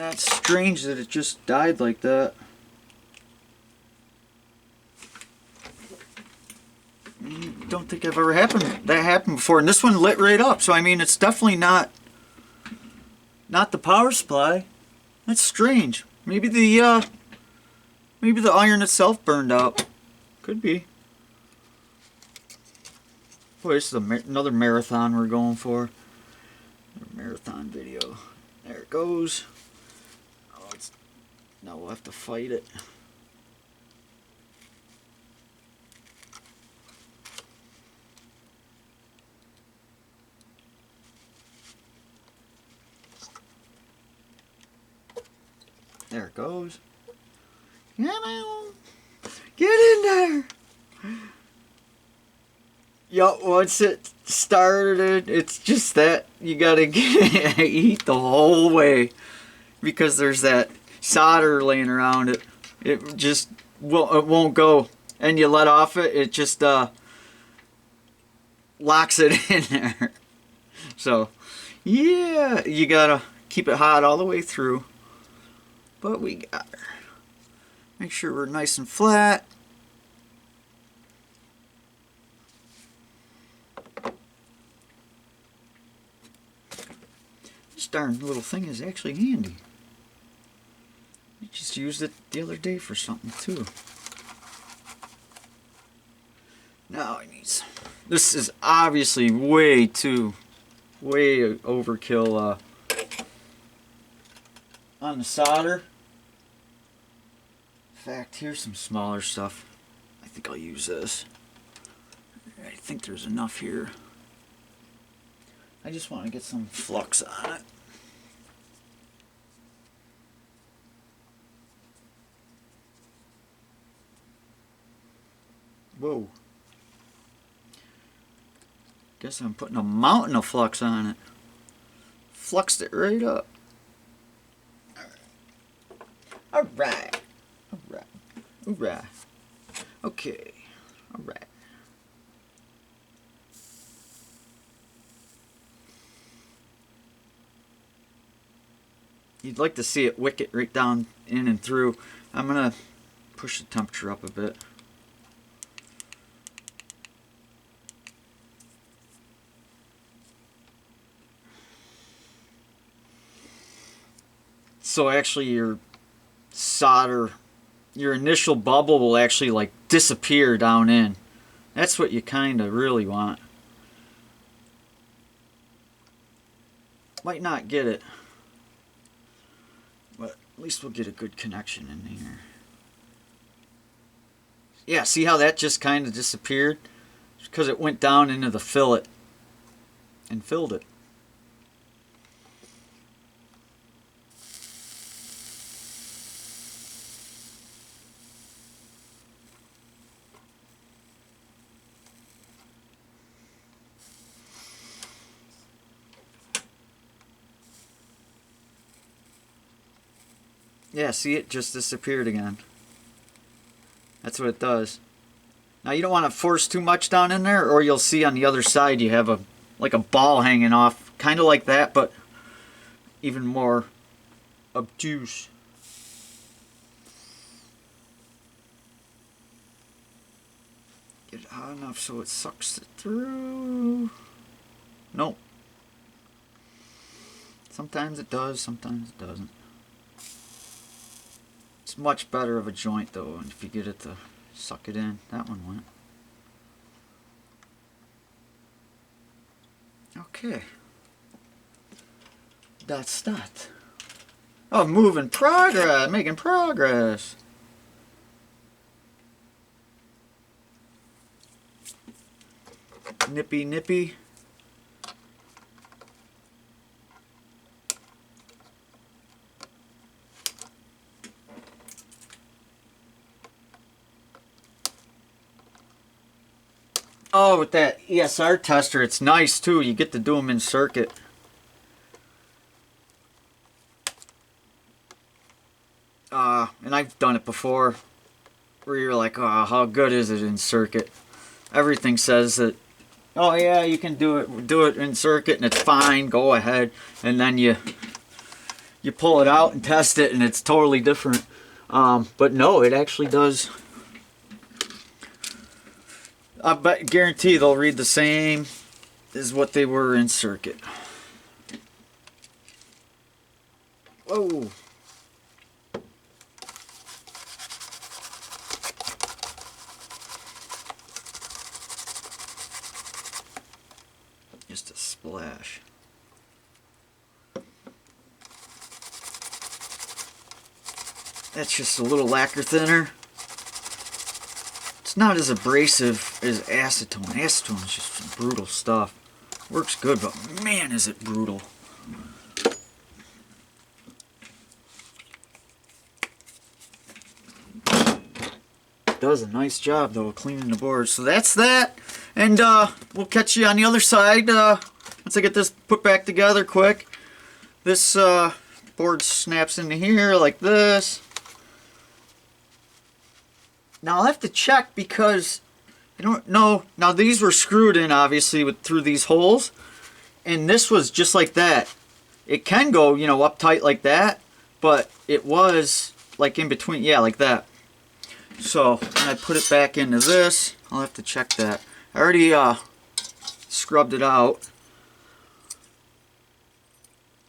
That's strange that it just died like that. Don't think I've ever that happened before. And this one lit right up, so I mean it's definitely not the power supply. That's strange. Maybe the iron itself burned out. Could be. Boy, this is another marathon we're going for. Another marathon video. There it goes. Oh, now we'll have to fight it. There it goes. Get in there! Yo, once it started, it's just that you gotta eat the whole way because there's that solder laying around it. It just won't go, and you let off it, it just locks it in there. So, yeah, you gotta keep it hot all the way through. But we got her. Make sure we're nice and flat. This darn little thing is actually handy. I just used it the other day for something too. Now I need some. This is obviously way overkill on the solder. In fact, here's some smaller stuff. I think I'll use this. I think there's enough here. I just want to get some flux on it. Whoa. Guess I'm putting a mountain of flux on it. Fluxed it right up. Alright. Alright. Alright. Okay. Alright. You'd like to see it wick it right down in and through. I'm going to push the temperature up a bit. So actually your solder, your initial bubble will actually like disappear down in. That's what you kind of really want. Might not get it, but at least we'll get a good connection in here. Yeah, see how that just kind of disappeared? It's because it went down into the fillet and filled it. Yeah, see, it just disappeared again. That's what it does. Now you don't want to force too much down in there, or you'll see on the other side you have like a ball hanging off, kind of like that, but even more obtuse. Get it hot enough so it sucks it through. Nope. Sometimes it does, sometimes it doesn't. It's much better of a joint though, if you get it to suck it in. That one went. Okay. That's that. Oh, moving progress, making progress. Nippy, nippy. Oh, with that ACER tester, it's nice too. You get to do them in circuit. And I've done it before, where you're like, oh, how good is it in circuit? Everything says that, oh yeah, you can do it in circuit and it's fine, go ahead. And then you you pull it out and test it and it's totally different. But no, it actually does. I bet guarantee they'll read the same as what they were in circuit. Whoa. Just a splash. That's just a little lacquer thinner. It's not as abrasive as acetone. Acetone is just some brutal stuff. Works good, but man, is it brutal. Does a nice job though cleaning the board. So that's that, and we'll catch you on the other side once I get this put back together quick. This board snaps into here like this. Now I'll have to check because I don't know. Now these were screwed in obviously through these holes, and this was just like that. It can go, you know, up tight like that, but it was like in between, yeah, like that. So when I put it back into this, I'll have to check that. I already scrubbed it out.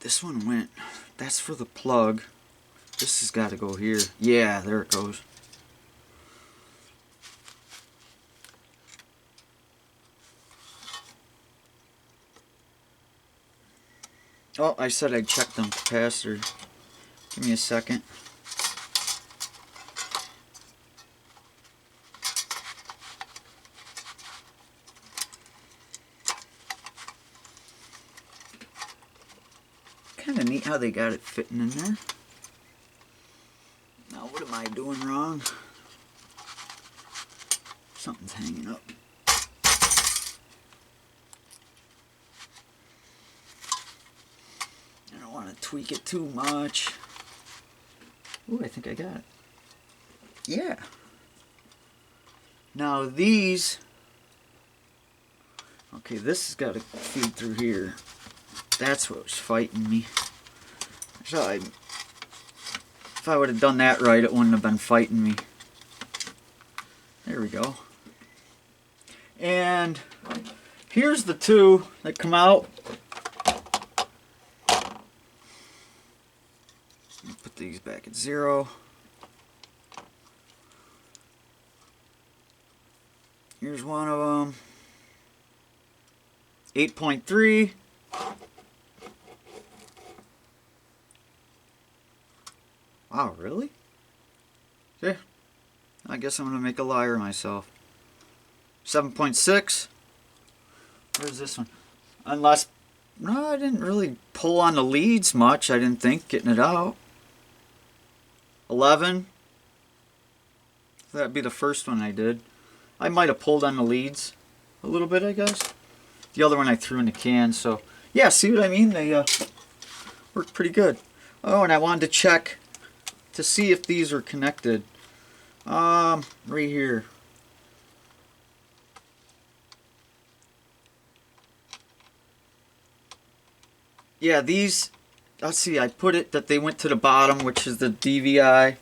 This one went, that's for the plug. This has got to go here. Yeah, there it goes. Oh, I said I'd check them capacitors. Give me a second. Kind of neat how they got it fitting in there. Now what am I doing wrong? Something's hanging up. I don't want to tweak it too much. Ooh, I think I got it. Yeah. Now these, okay, this has got to feed through here. That's what was fighting me. So if I would have done that right, it wouldn't have been fighting me. There we go. And here's the two that come out. Put these back at 0. Here's one of them. 8.3. Wow, really? Yeah. I guess I'm going to make a liar of myself. 7.6. Where's this one? Unless, no, I didn't really pull on the leads much. I didn't think, getting it out. 11. That'd be the first one I did. I might have pulled on the leads a little bit, I guess. The other one I threw in the can, so yeah, see what I mean? They work pretty good. Oh, and I wanted to check to see if these are connected. Right here. Yeah, these, let's see, I put it that they went to the bottom, which is the DVI.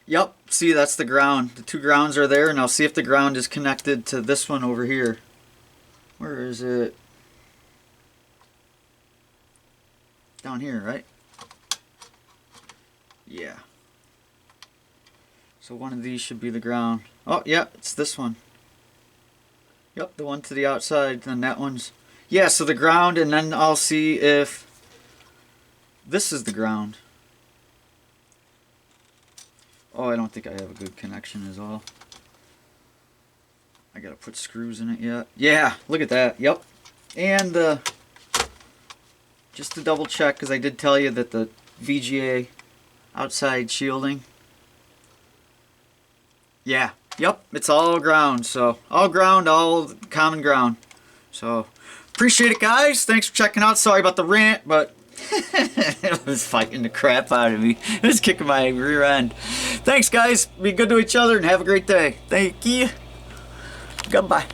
Yep, see, that's the ground. The two grounds are there, and I'll see if the ground is connected to this one over here. Where is it? Down here, right? Yeah. So one of these should be the ground. Oh, yeah, it's this one. Yep, the one to the outside, and that one's... Yeah, so the ground, and then I'll see if this is the ground. Oh, I don't think I have a good connection as well. I gotta put screws in it yet. Yeah, look at that. Yep. And just to double check, because I did tell you that the VGA outside shielding. Yeah. Yep. It's all ground. So all ground, all common ground. So appreciate it, guys. Thanks for checking out. Sorry about the rant, but it was fighting the crap out of me. It was kicking my rear end. Thanks, guys. Be good to each other and have a great day. Thank you. Goodbye.